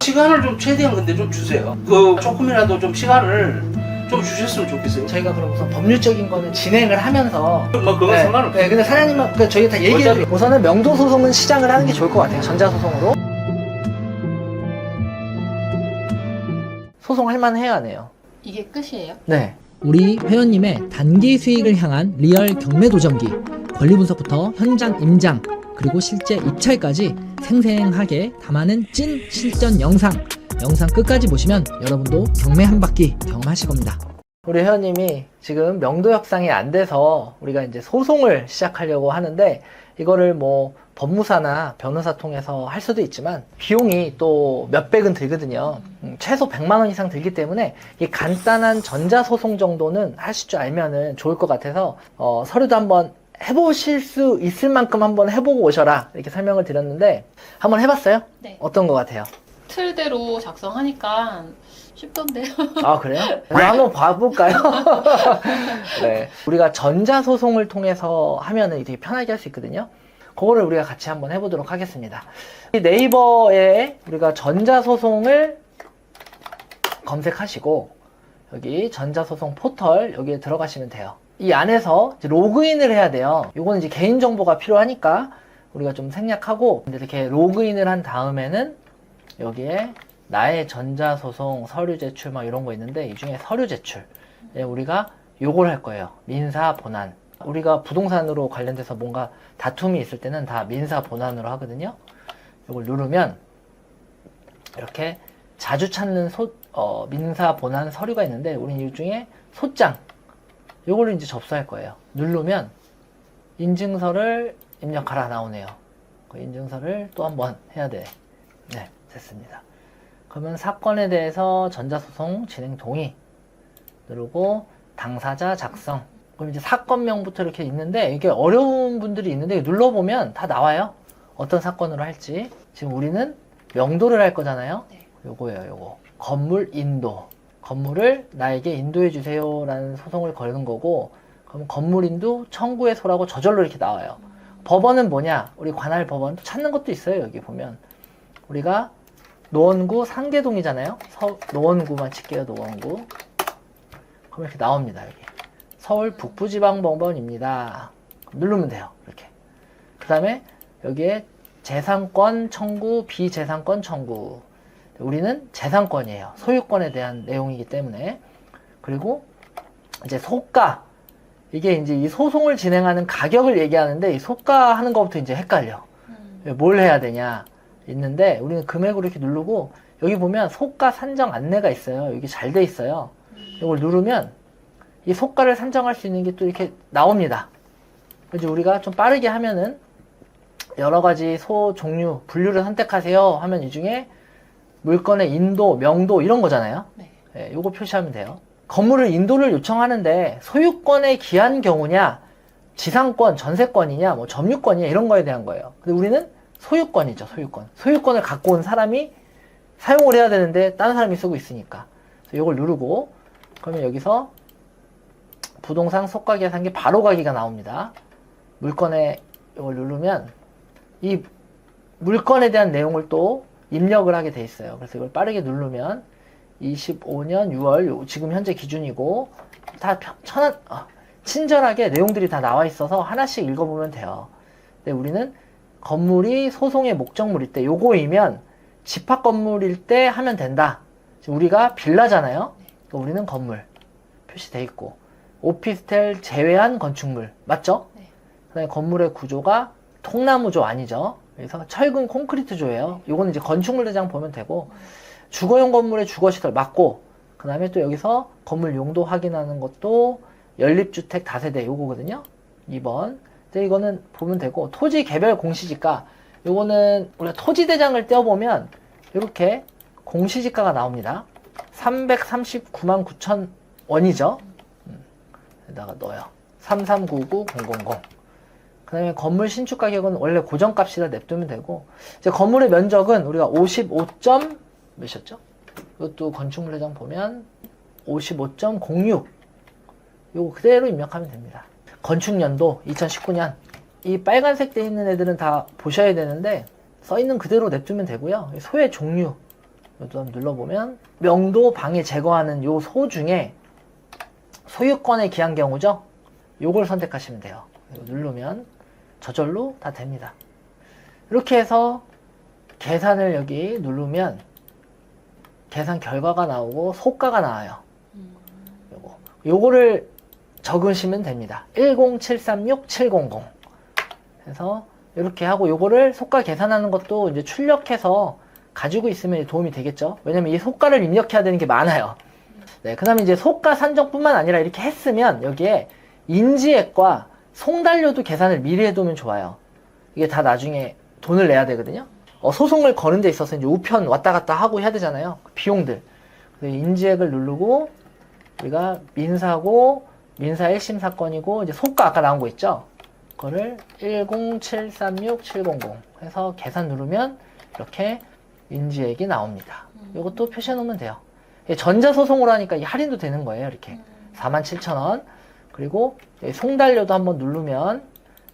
시간을 좀 최대한 근데 좀 주세요. 그 조금이라도 좀 시간을 좀 주셨으면 좋겠어요. 저희가 그럼 우선 법률적인 거는 진행을 하면서 뭐 그건 상관없어요. 네, 근데 사장님은 저희 다 얘기해드릴게요. 우선은 명도 소송은 시작을 하는 게 좋을 것 같아요. 전자소송으로. 소송할 만해요, 안 해요? 이게 끝이에요? 네. 우리 회원님의 단기 수익을 향한 리얼 경매 도전기, 권리 분석부터 현장 임장, 그리고 실제 입찰까지 생생하게 담아낸 찐 실전 영상 끝까지 보시면 여러분도 경매 한 바퀴 경험하실 겁니다. 우리 회원님이 지금 명도 협상이 안 돼서 우리가 이제 소송을 시작하려고 하는데, 이거를 뭐 법무사나 변호사 통해서 할 수도 있지만 비용이 또 몇백은 들거든요. 최소 100만 원 이상 들기 때문에 이 간단한 전자소송 정도는 하실 줄 알면은 좋을 것 같아서 서류도 한번 해보실 수 있을 만큼 한번 해보고 오셔라 이렇게 설명을 드렸는데, 한번 해봤어요? 네. 어떤 것 같아요? 틀대로 작성하니까 쉽던데요. 아, 그래요? 한번 봐볼까요? 네. 우리가 전자소송을 통해서 하면은 되게 편하게 할 수 있거든요. 그거를 우리가 같이 한번 해보도록 하겠습니다. 이 네이버에 우리가 전자소송을 검색하시고, 여기 전자소송 포털 여기에 들어가시면 돼요. 이 안에서 이제 로그인을 해야 돼요. 요거는 이제 개인정보가 필요하니까 우리가 좀 생략하고, 이렇게 로그인을 한 다음에는 여기에 나의 전자소송 서류 제출 막 이런 거 있는데, 이 중에 서류 제출 우리가 요걸 할 거예요. 민사 본안. 우리가 부동산으로 관련돼서 뭔가 다툼이 있을 때는 다 민사 본안으로 하거든요. 요걸 누르면 이렇게 자주 찾는 민사 본안 서류가 있는데, 우리는 이 중에 소장 요걸로 이제 접수할 거예요. 누르면 인증서를 입력하라 나오네요. 그 인증서를 또 한번 해야 돼. 네, 됐습니다. 그러면 사건에 대해서 전자소송 진행 동의 누르고 당사자 작성. 그럼 이제 사건명부터 이렇게 있는데, 이게 어려운 분들이 있는데 눌러보면 다 나와요. 어떤 사건으로 할지. 지금 우리는 명도를 할 거잖아요. 네. 요거예요, 요거. 건물 인도. 건물을 나에게 인도해 주세요 라는 소송을 거는 거고, 그럼 건물 인도 청구해소라고 저절로 이렇게 나와요. 법원은 뭐냐? 우리 관할 법원 찾는 것도 있어요. 여기 보면 우리가 노원구 상계동이잖아요. 노원구만 칠게요. 노원구. 그럼 이렇게 나옵니다. 여기 서울 북부지방법원입니다. 누르면 돼요. 이렇게. 그 다음에 여기에 재산권 청구, 비재산권 청구. 우리는 재산권이에요. 소유권에 대한 내용이기 때문에. 그리고 이제 소가. 이게 이제 이 소송을 진행하는 가격을 얘기하는데, 이 소가 하는 것부터 이제 헷갈려. 뭘 해야 되냐 있는데, 우리는 금액으로 이렇게 누르고, 여기 보면 소가 산정 안내가 있어요. 여기 잘 돼 있어요. 이걸 누르면 이 소가를 산정할 수 있는 게 또 이렇게 나옵니다. 그래서 우리가 좀 빠르게 하면은 여러 가지 소 종류, 분류를 선택하세요 하면 이 중에 물건의 인도, 명도 이런 거잖아요. 네. 네, 요거 표시하면 돼요. 건물을 인도를 요청하는데 소유권에 기한 경우냐, 지상권, 전세권이냐, 뭐 점유권이냐 이런 거에 대한 거예요. 근데 우리는 소유권이죠, 소유권. 소유권을 갖고 온 사람이 사용을 해야 되는데 다른 사람이 쓰고 있으니까. 그래서 이걸 누르고, 그러면 여기서 부동산 속가 계산기 바로 가기가 나옵니다. 물건에 이걸 누르면 이 물건에 대한 내용을 또 입력을 하게 돼 있어요. 그래서 이걸 빠르게 누르면 25년 6월 지금 현재 기준이고 다 친절하게 내용들이 다 나와 있어서 하나씩 읽어보면 돼요. 근데 우리는 건물이 소송의 목적물일 때 요거이면 집합 건물일 때 하면 된다. 지금 우리가 빌라잖아요. 그러니까 우리는 건물 표시돼 있고, 오피스텔 제외한 건축물 맞죠? 네. 그다음에 건물의 구조가 통나무조 아니죠. 그래서 철근 콘크리트조예요. 요거는 이제 건축물 대장 보면 되고, 주거용 건물의 주거시설 맞고, 그 다음에 또 여기서 건물 용도 확인하는 것도 연립주택 다세대 요거거든요. 2번. 근데 이거는 보면 되고, 토지 개별 공시지가 요거는 우리가 토지대장을 떼어보면 이렇게 공시지가가 나옵니다. 339만 9천 원이죠. 여기다가 넣어요. 3399000. 그 다음에 건물 신축 가격은 원래 고정값이라 냅두면 되고, 이제 건물의 면적은 우리가 55점 몇이었죠? 이것도 건축물 대장 보면 55.06 요거 그대로 입력하면 됩니다. 건축연도 2019년. 이 빨간색 돼 있는 애들은 다 보셔야 되는데 써있는 그대로 냅두면 되고요. 소의 종류 이것도 한번 눌러보면 명도 방해 제거하는 요 소 중에 소유권에 기한 경우죠. 요걸 선택하시면 돼요. 이거 누르면 저절로 다 됩니다. 이렇게 해서 계산을 여기 누르면 계산 결과가 나오고 소가가 나와요. 요거를 적으시면 됩니다. 10736-700 해서 이렇게 하고 요거를 소가 계산하는 것도 이제 출력해서 가지고 있으면 도움이 되겠죠. 왜냐면 이 소가를 입력해야 되는 게 많아요. 네, 그 다음에 이제 소가 산정뿐만 아니라 이렇게 했으면 여기에 인지액과 송달료도 계산을 미리 해두면 좋아요. 이게 다 나중에 돈을 내야 되거든요. 소송을 거는 데 있어서 이제 우편 왔다 갔다 하고 해야 되잖아요. 비용들. 인지액을 누르고 우리가 민사고 민사 1심 사건이고 이제 소가 아까 나온 거 있죠. 그거를 10736-700 해서 계산 누르면 이렇게 인지액이 나옵니다. 이것도 표시해 놓으면 돼요. 전자소송으로 하니까 이 할인도 되는 거예요. 이렇게 47,000원. 그리고 송달료도 한번 누르면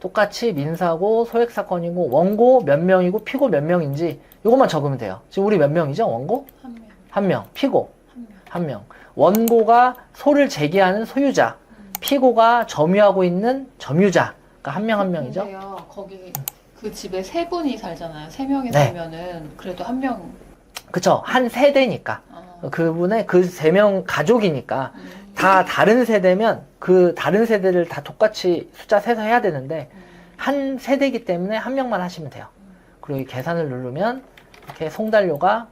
똑같이 민사고 소액사건이고 원고 몇 명이고 피고 몇 명인지 이것만 적으면 돼요. 지금 우리 몇 명이죠? 원고? 한 명. 한 명. 피고? 한 명. 한 명. 원고가 소를 제기하는 소유자. 피고가 점유하고 있는 점유자. 그러니까 한 명 한 명이죠. 근데요, 거기 그 집에 세 분이 살잖아요. 세 명이 네. 살면은 그래도 한 명. 그쵸. 한 세대니까. 그분의 그 세 명 가족이니까 다 다른 세대면 그 다른 세대를 다 똑같이 숫자 세서 해야 되는데 한 세대이기 때문에 한 명만 하시면 돼요. 그리고 이 계산을 누르면 이렇게 송달료가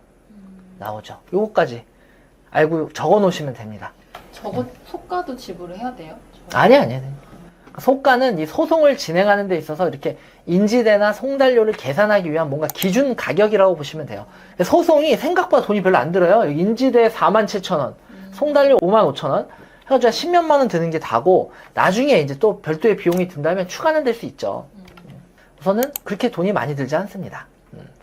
나오죠. 요거까지 알고 적어 놓으시면 됩니다. 저거 소가도 지불을 해야 돼요? 아니. 소가는 이 소송을 진행하는 데 있어서 이렇게 인지대나 송달료를 계산하기 위한 뭔가 기준 가격이라고 보시면 돼요. 소송이 생각보다 돈이 별로 안 들어요. 인지대 47,000원, 송달료 55,000원, 해가지고 10몇만 원 드는 게 다고, 나중에 이제 또 별도의 비용이 든다면 추가는 될 수 있죠. 우선은 그렇게 돈이 많이 들지 않습니다.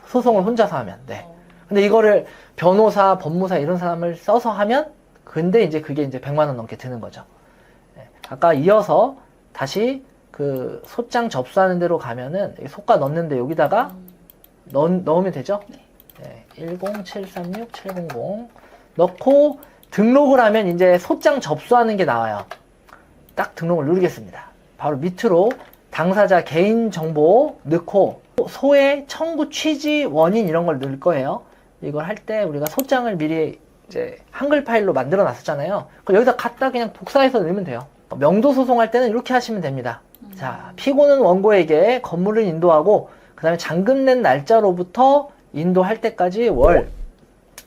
소송을 혼자서 하면. 네. 근데 이거를 변호사, 법무사 이런 사람을 써서 하면, 근데 이제 그게 이제 100만 원 넘게 드는 거죠. 네. 아까 이어서 다시 그 소장 접수하는 데로 가면은 소가 넣는데 여기다가 넣으면 되죠? 네. 10736-700 넣고 등록을 하면 이제 소장 접수하는 게 나와요. 딱 등록을 누르겠습니다. 바로 밑으로 당사자 개인 정보 넣고 소의 청구 취지 원인 이런 걸 넣을 거예요. 이걸 할 때 우리가 소장을 미리 이제 한글 파일로 만들어 놨었잖아요. 그럼 여기다 갖다 그냥 복사해서 넣으면 돼요. 명도 소송할 때는 이렇게 하시면 됩니다. 자, 피고는 원고에게 건물을 인도하고 그 다음에 잔금 낸 날짜로부터 인도할 때까지 월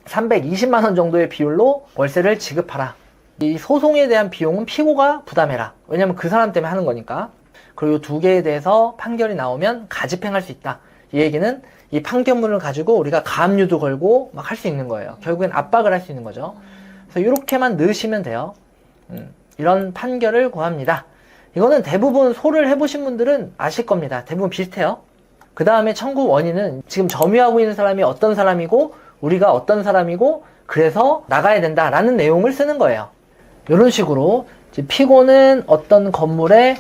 320만 원 정도의 비율로 월세를 지급하라. 이 소송에 대한 비용은 피고가 부담해라. 왜냐면 그 사람 때문에 하는 거니까. 그리고 두 개에 대해서 판결이 나오면 가집행할 수 있다. 이 얘기는 이 판결문을 가지고 우리가 가압류도 걸고 막 할 수 있는 거예요. 결국엔 압박을 할 수 있는 거죠. 그래서 이렇게만 넣으시면 돼요. 이런 판결을 구합니다. 이거는 대부분 소를 해보신 분들은 아실 겁니다. 대부분 비슷해요. 그 다음에 청구 원인은 지금 점유하고 있는 사람이 어떤 사람이고 우리가 어떤 사람이고 그래서 나가야 된다라는 내용을 쓰는 거예요. 이런 식으로 피고는 어떤 건물의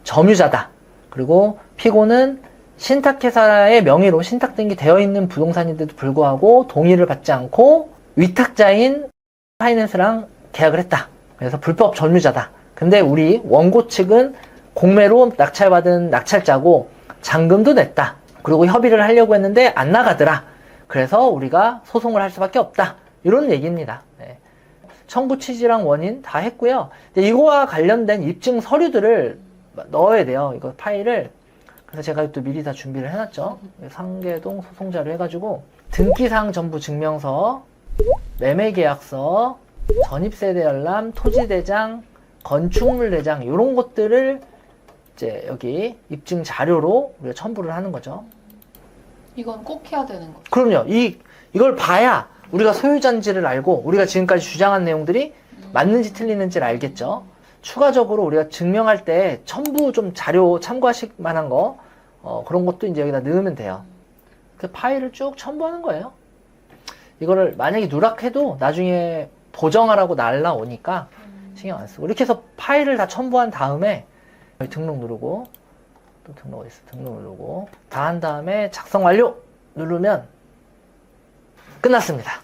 점유자다. 그리고 피고는 신탁회사의 명의로 신탁 등기되어 있는 부동산인데도 불구하고 동의를 받지 않고 위탁자인 파이낸스랑 계약을 했다. 그래서 불법 점유자다. 근데 우리 원고 측은 공매로 낙찰받은 낙찰자고 잔금도 냈다. 그리고 협의를 하려고 했는데 안 나가더라. 그래서 우리가 소송을 할 수밖에 없다. 이런 얘기입니다. 네. 청구 취지랑 원인 다 했고요. 근데 이거와 관련된 입증 서류들을 넣어야 돼요. 이거 파일을. 그래서 제가 또 미리 다 준비를 해놨죠. 상계동 소송자료 해가지고 등기사항 전부 증명서, 매매계약서, 전입세대열람, 토지대장, 건축물대장 이런 것들을 이제 여기 입증 자료로 우리가 첨부를 하는 거죠. 이건 꼭 해야 되는 거죠. 그럼요. 이걸 봐야 우리가 소유자인지를 알고 우리가 지금까지 주장한 내용들이 맞는지 틀리는지를 알겠죠. 추가적으로 우리가 증명할 때 첨부 좀 자료 참고하실 만한 거 그런 것도 이제 여기다 넣으면 돼요. 그 파일을 쭉 첨부하는 거예요. 이거를 만약에 누락해도 나중에 보정하라고 날라오니까 신경 안 쓰고 이렇게 해서 파일을 다 첨부한 다음에 등록 누르고 또 등록 어디 있어? 등록 누르고 다 한 다음에 작성 완료 누르면 끝났습니다.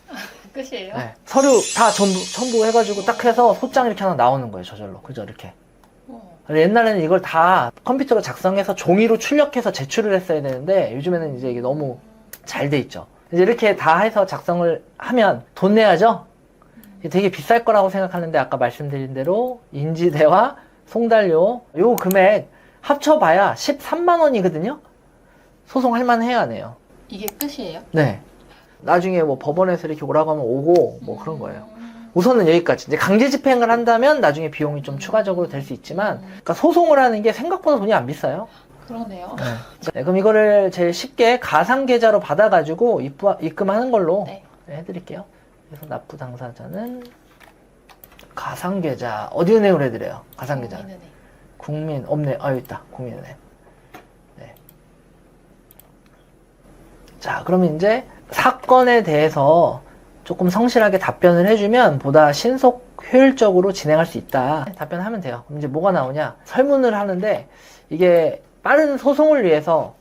끝이에요? 네. 서류 다 첨부해가지고 딱 해서 소장 이렇게 하나 나오는 거예요. 저절로. 그죠? 이렇게. 옛날에는 이걸 다 컴퓨터로 작성해서 종이로 출력해서 제출을 했어야 되는데 요즘에는 이제 이게 너무 잘 돼 있죠. 이제 이렇게 다 해서 작성을 하면 돈 내야죠? 이게 되게 비쌀 거라고 생각하는데 아까 말씀드린 대로 인지대와 송달료 요 금액 합쳐봐야 13만 원이거든요? 소송할 만해요, 안 해요? 이게 끝이에요? 네. 나중에 뭐 법원에서 이렇게 오라고 하면 오고 뭐 그런 거예요. 우선은 여기까지. 이제 강제 집행을 한다면 나중에 비용이 좀 추가적으로 될 수 있지만, 그러니까 소송을 하는 게 생각보다 돈이 안 비싸요. 그러네요. 네, 그럼 이거를 제일 쉽게 가상계좌로 받아가지고 입금하는 걸로 네. 해드릴게요. 그래서 납부 당사자는 가상계좌 어디 은행으로 해드려요? 가상계좌. 국민 없네. 여기 있다. 국민은행. 네. 자, 그러면 이제 사건에 대해서 조금 성실하게 답변을 해주면 보다 신속 효율적으로 진행할 수 있다. 답변하면 돼요. 그럼 이제 뭐가 나오냐? 설문을 하는데 이게 빠른 소송을 위해서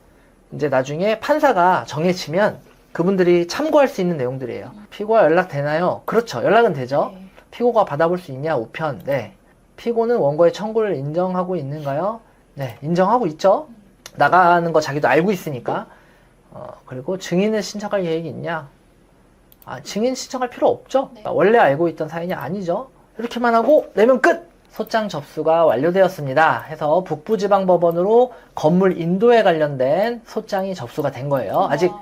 이제 나중에 판사가 정해지면 그분들이 참고할 수 있는 내용들이에요. 피고와 연락 되나요? 그렇죠. 연락은 되죠. 네. 피고가 받아볼 수 있냐? 우편. 네. 피고는 원고의 청구를 인정하고 있는가요? 네. 인정하고 있죠. 나가는 거 자기도 알고 있으니까. 그리고 증인을 신청할 계획이 있냐? 증인 신청할 필요 없죠. 네. 원래 알고 있던 사연이 아니죠. 이렇게만 하고 내면 끝! 소장 접수가 완료되었습니다. 해서 북부지방법원으로 건물 인도에 관련된 소장이 접수가 된 거예요. 아직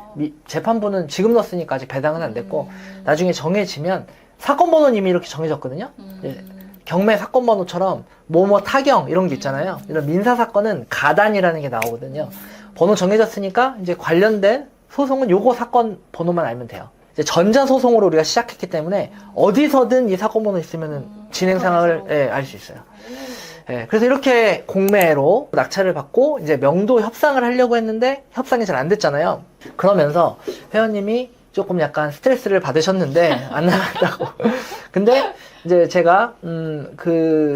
재판부는 지금 넣었으니까 아직 배당은 안 됐고 나중에 정해지면 사건 번호는 이미 이렇게 정해졌거든요. 경매 사건 번호처럼 뭐뭐 타경 이런 게 있잖아요. 이런 민사 사건은 가단이라는 게 나오거든요. 번호 정해졌으니까 이제 관련된 소송은 요거 사건 번호만 알면 돼요. 이제 전자소송으로 우리가 시작했기 때문에 어디서든 이 사건 번호 있으면 진행 상황을 알 수 있어요. 그래서 이렇게 공매로 낙찰을 받고 이제 명도 협상을 하려고 했는데 협상이 잘 안 됐잖아요. 그러면서 회원님이 조금 약간 스트레스를 받으셨는데 안 나간다고. 근데 이제 제가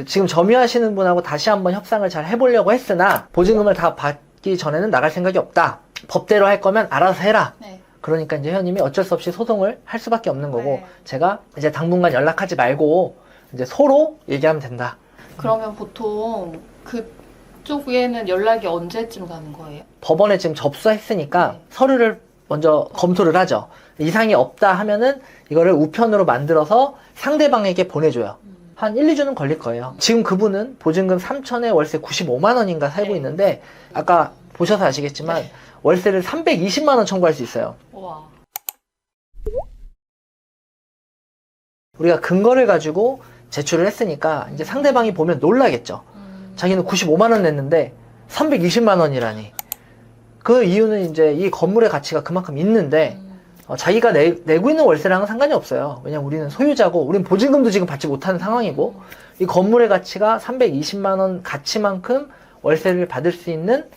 지금 점유하시는 분하고 다시 한번 협상을 잘 해보려고 했으나 보증금을 다 받기 전에는 나갈 생각이 없다. 법대로 할 거면 알아서 해라. 네. 그러니까 이제 회원님이 어쩔 수 없이 소송을 할 수밖에 없는 거고 네. 제가 이제 당분간 연락하지 말고 이제 서로 얘기하면 된다. 그러면 보통 그쪽에는 연락이 언제쯤 가는 거예요? 법원에 지금 접수했으니까 네. 서류를 먼저 검토를 하죠. 이상이 없다 하면은 이거를 우편으로 만들어서 상대방에게 보내줘요. 한 1, 2주는 걸릴 거예요. 지금 그분은 보증금 3천에 월세 95만 원인가 살고 네. 있는데 아까 보셔서 아시겠지만 네. 월세를 320만 원 청구할 수 있어요. 와. 우리가 근거를 가지고 제출을 했으니까 이제 상대방이 보면 놀라겠죠. 자기는 95만 원 냈는데 320만 원이라니. 그 이유는 이제 이 건물의 가치가 그만큼 있는데 자기가 내고 있는 월세랑은 상관이 없어요. 왜냐면 우리는 소유자고 우린 보증금도 지금 받지 못하는 상황이고 이 건물의 가치가 320만 원 가치만큼 월세를 받을 수 있는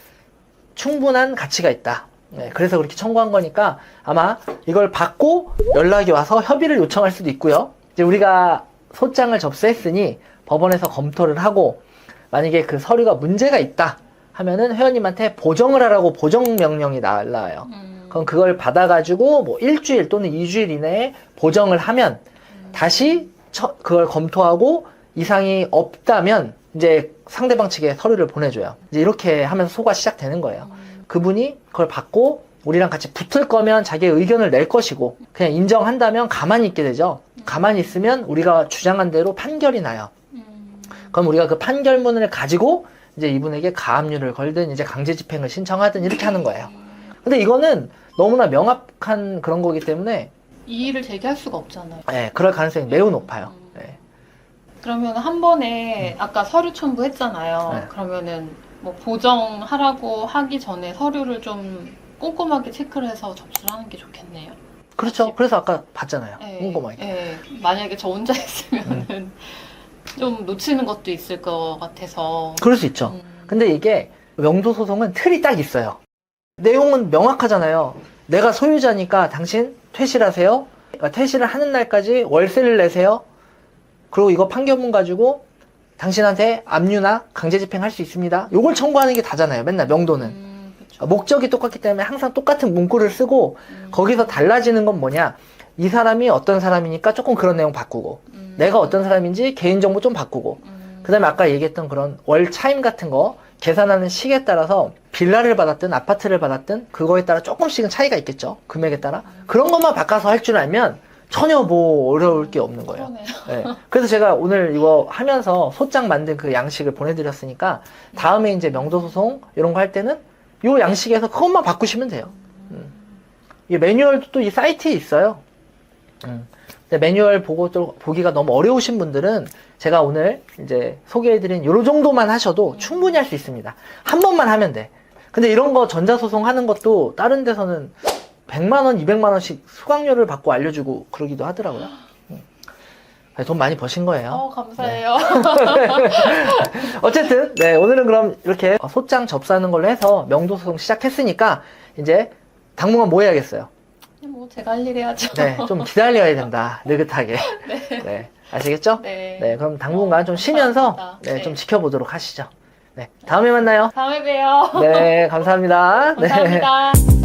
충분한 가치가 있다. 네, 그래서 그렇게 청구한 거니까 아마 이걸 받고 연락이 와서 협의를 요청할 수도 있고요. 이제 우리가 소장을 접수했으니 법원에서 검토를 하고 만약에 그 서류가 문제가 있다 하면은 회원님한테 보정을 하라고 보정 명령이 날라와요. 그럼 그걸 받아가지고 뭐 일주일 또는 2주일 이내에 보정을 하면 다시 그걸 검토하고 이상이 없다면 이제 상대방 측에 서류를 보내줘요. 이제 이렇게 하면서 소가 시작되는 거예요. 그분이 그걸 받고 우리랑 같이 붙을 거면 자기의 의견을 낼 것이고 그냥 인정한다면 가만히 있게 되죠. 가만히 있으면 우리가 주장한 대로 판결이 나요. 그럼 우리가 그 판결문을 가지고 이제 이분에게 가압류를 걸든 이제 강제 집행을 신청하든 이렇게 하는 거예요. 근데 이거는 너무나 명확한 그런 거기 때문에 이의를 제기할 수가 없잖아요. 네, 그럴 가능성이 매우 높아요. 네. 그러면 한 번에 아까 서류 첨부했잖아요. 네. 그러면은 뭐 보정하라고 하기 전에 서류를 좀 꼼꼼하게 체크를 해서 접수를 하는 게 좋겠네요. 그렇죠. 그래서 아까 봤잖아요. 네. 꼼꼼하게. 네. 만약에 저 혼자 했으면은 좀 놓치는 것도 있을 것 같아서. 그럴 수 있죠. 근데 이게 명도 소송은 틀이 딱 있어요. 내용은 명확하잖아요. 내가 소유자니까 당신 퇴실하세요. 그러니까 퇴실을 하는 날까지 월세를 내세요. 그리고 이거 판결문 가지고 당신한테 압류나 강제 집행할 수 있습니다. 요걸 청구하는 게 다잖아요. 맨날 명도는. 그쵸. 목적이 똑같기 때문에 항상 똑같은 문구를 쓰고 거기서 달라지는 건 뭐냐? 이 사람이 어떤 사람이니까 조금 그런 내용 바꾸고 내가 어떤 사람인지 개인정보 좀 바꾸고 그 다음에 아까 얘기했던 그런 월 차임 같은 거 계산하는 식에 따라서 빌라를 받았든 아파트를 받았든 그거에 따라 조금씩은 차이가 있겠죠. 금액에 따라. 그런 것만 바꿔서 할 줄 알면 전혀 뭐 어려울 게 없는 거예요. 그러네요. 네. 그래서 제가 오늘 이거 하면서 소장 만든 그 양식을 보내드렸으니까 다음에 이제 명도소송 이런 거 할 때는 요 양식에서 그것만 바꾸시면 돼요. 이 매뉴얼도 또 이 사이트에 있어요. 근데 매뉴얼 보고 또 보기가 너무 어려우신 분들은 제가 오늘 이제 소개해드린 요 정도만 하셔도 충분히 할 수 있습니다. 한 번만 하면 돼. 근데 이런 거 전자소송 하는 것도 다른 데서는 100만원, 200만원씩 수강료를 받고 알려주고 그러기도 하더라고요. 돈 많이 버신 거예요. 감사해요. 어쨌든, 네, 오늘은 그럼 이렇게 소장 접수하는 걸로 해서 명도소송 시작했으니까 이제 당분간 뭐 해야겠어요? 뭐 제가 할 일 해야죠. 네, 좀 기다려야 된다. 느긋하게. 네. 네, 아시겠죠? 네. 네, 그럼 당분간 좀 쉬면서 감사합니다. 네, 좀 지켜보도록 하시죠. 네, 다음에 만나요. 다음에 봬요. 네, 감사합니다. 네. 감사합니다.